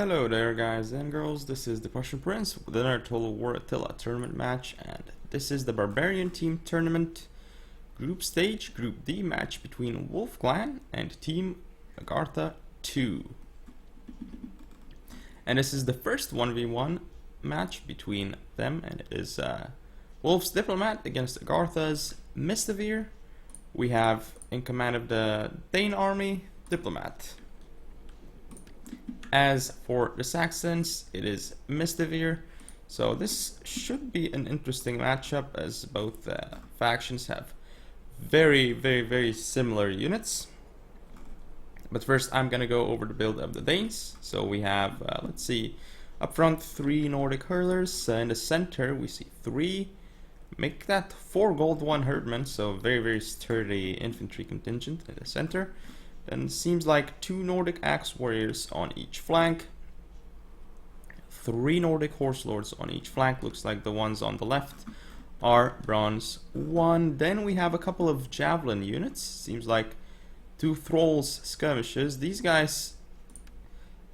Hello there guys and girls, this is the Prussian Prince with another Total War Attila tournament match, and this is the Barbarian team tournament group stage, Group D match between Wolf Clan and Team Agartha2. And this is the first 1v1 match between them, and it is Wolf's Diplomat against Agartha's Mistavir. We have in command of the Dane army, Diplomat. As for the Saxons, it is Mistavir. So this should be an interesting matchup, as both factions have very similar units. But first I'm gonna go over the build of the Danes. So we have, let's see, up front 3 Nordic hurlers. In the center we see 3. Make that 4 gold, 1 herdman, so very sturdy infantry contingent in the center. Then it seems like 2 Nordic axe warriors on each flank, 3 Nordic horse lords on each flank. Looks like the ones on the left are bronze 1. Then we have a couple of javelin units. Seems like 2 thralls skirmishes. These guys,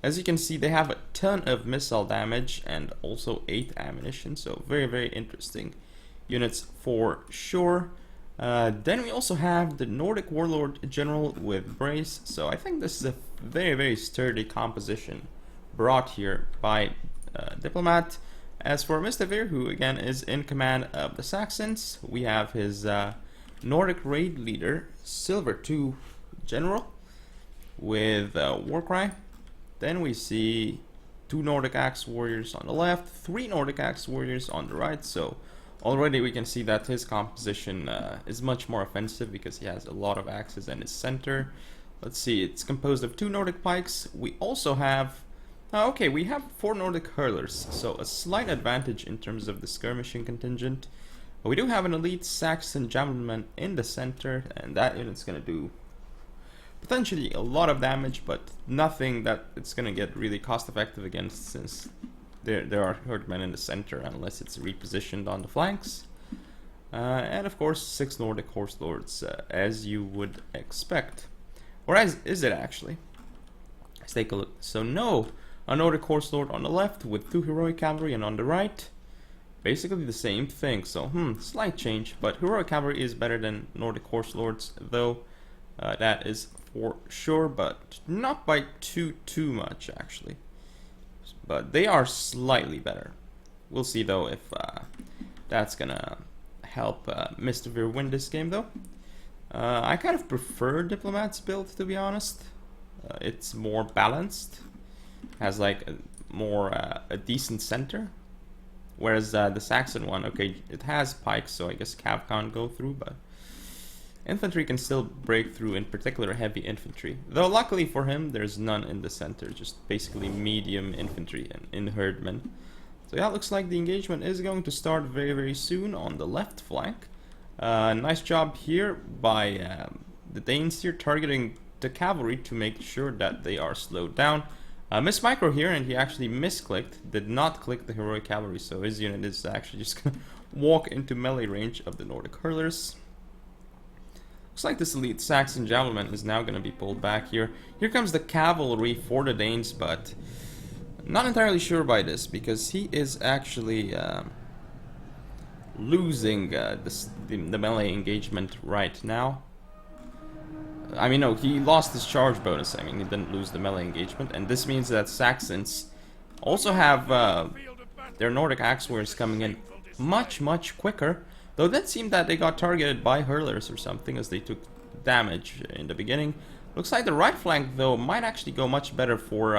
as you can see, they have a ton of missile damage and also 8 ammunition, so very interesting units for sure. Then we also have the Nordic Warlord General with Brace, so I think this is a very sturdy composition brought here by Diplomat. As for Mistavir, who again is in command of the Saxons, we have his Nordic Raid Leader, Silver 2 General with Warcry. Then we see 2 Nordic Axe Warriors on the left, 3 Nordic Axe Warriors on the right, so already we can see that his composition is much more offensive because he has a lot of axes in his center. Let's see, it's composed of 2 Nordic pikes. We also have, okay, we have 4 Nordic hurlers, so a slight advantage in terms of the skirmishing contingent. We do have an elite Saxon javelin in the center, and that unit's gonna do potentially a lot of damage, but nothing that it's gonna get really cost effective against, since there are herdmen in the center unless it's repositioned on the flanks. And of course 6 Nordic horse lords, as you would expect. Or as is it actually? Let's take a look. So no, a Nordic horse lord on the left with 2 heroic cavalry, and on the right basically the same thing. So slight change, but heroic cavalry is better than Nordic horse lords, though. That is for sure, but not by too much actually. But they are slightly better. We'll see though if that's gonna help Mistavir win this game though. I kind of prefer Diplomat's build, to be honest. It's more balanced, has like a decent center, whereas the Saxon one, okay, it has pikes, so I guess cav can't go through, but infantry can still break through, in particular heavy infantry. Though luckily for him, there's none in the center, just basically medium infantry and in herdmen. So yeah, looks like the engagement is going to start very soon on the left flank. Nice job here by the Danes here, targeting the cavalry to make sure that they are slowed down. Miss Micro here, and he actually misclicked, did not click the heroic cavalry, so his unit is actually just gonna walk into melee range of the Nordic hurlers. Looks like this elite Saxon javelin is now going to be pulled back here. Here comes the cavalry for the Danes, but not entirely sure by this, because he is actually losing the melee engagement right now. I mean, no, he lost his charge bonus. I mean, he didn't lose the melee engagement, and this means that Saxons also have their Nordic axe warriors coming in much quicker. Though that seemed that they got targeted by hurlers or something, as they took damage in the beginning. Looks like the right flank though might actually go much better for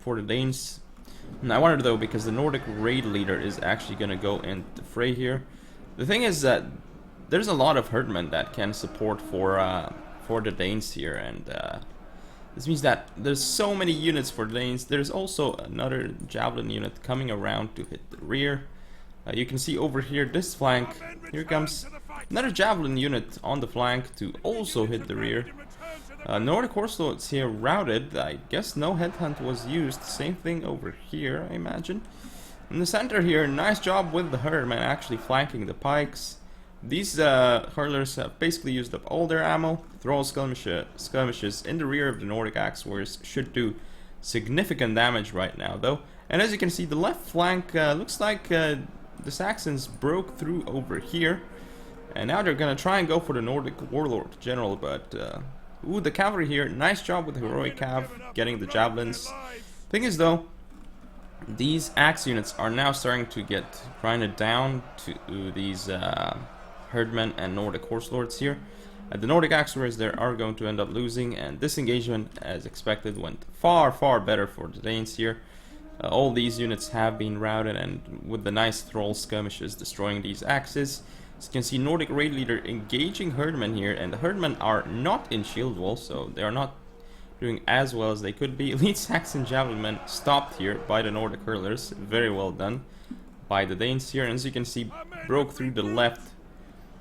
the Danes. And I wonder though, because the Nordic raid leader is actually going to go into the fray here. The thing is that there's a lot of herdmen that can support for the Danes here, and this means that there's so many units for the Danes. There's also another javelin unit coming around to hit the rear. You can see over here, this flank, here comes another javelin unit on the flank to also hit the rear. Nordic horse lords here routed. I guess no headhunt was used. Same thing over here, I imagine. In the center here, nice job with the herdman actually flanking the pikes. These hurlers have basically used up all their ammo. Thrall skirmishes in the rear of the Nordic axe warriors should do significant damage right now, though. And as you can see, the left flank looks like the Saxons broke through over here. And now they're gonna try and go for the Nordic Warlord General, but ooh, the cavalry here, nice job with the Heroic Cav, getting the javelins. Thing is though, these axe units are now starting to get grinded down to these Herdmen and Nordic Horse Lords here. The Nordic Axe Warriors there are going to end up losing, and this engagement, as expected, went far, far better for the Danes here. All these units have been routed, and with the nice Thrall skirmishes destroying these axes. As you can see, Nordic Raid Leader engaging Herdmen here, and the Herdmen are not in shield wall, so they are not doing as well as they could be. Elite Saxon Javelin stopped here by the Nordic Hurlers. Very well done by the Danes here, and as you can see, broke through the left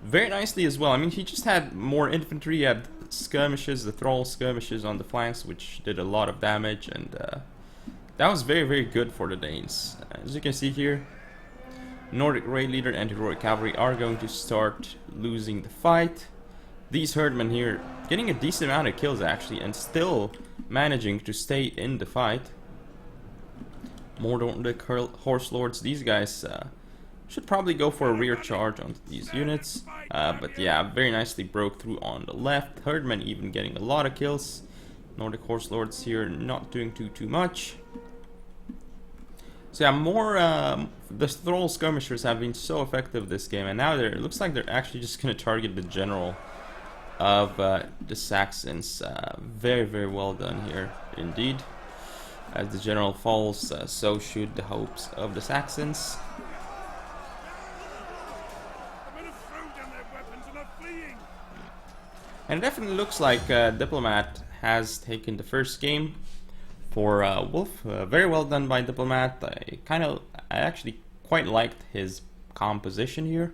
very nicely as well. I mean, he just had more infantry, he had skirmishes, the Thrall skirmishes on the flanks, which did a lot of damage, and that was very, very good for the Danes. As you can see here, Nordic Raid Leader and Heroic Cavalry are going to start losing the fight. These Herdmen here getting a decent amount of kills actually, and still managing to stay in the fight. More Nordic Horse Lords, these guys should probably go for a rear charge on these units. But yeah, very nicely broke through on the left. Herdmen even getting a lot of kills. Nordic Horse Lords here not doing too much. So yeah, the Thrall skirmishers have been so effective this game, and now it looks like they're actually just going to target the general of the Saxons. Very, very well done here indeed. As the general falls, so should the hopes of the Saxons. And it definitely looks like Diplomat has taken the first game for Wolf. Very well done by Diplomat. I actually quite liked his composition here.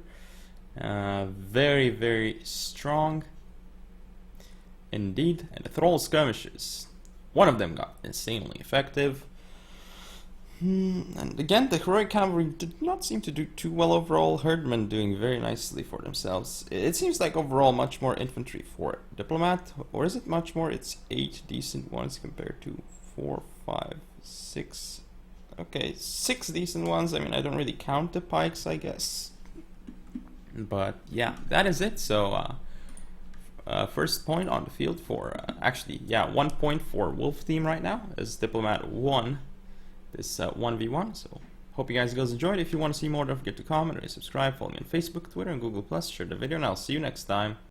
Very, very strong indeed. And the Thrall skirmishes, one of them got insanely effective. And again, the Heroic Cavalry did not seem to do too well overall. Herdmen doing very nicely for themselves. It seems like overall much more infantry for Diplomat. Or is it much more? It's 8 decent ones compared to 4, 5, 6. Okay, 6 decent ones. I mean, I don't really count the pikes, I guess. But yeah, that is it. So first point on the field for, actually, yeah, 1 point for Wolf team right now, as Diplomat won this 1v1. So hope you guys enjoyed. If you want to see more, don't forget to comment or subscribe. Follow me on Facebook, Twitter, and Google+. Share the video, and I'll see you next time.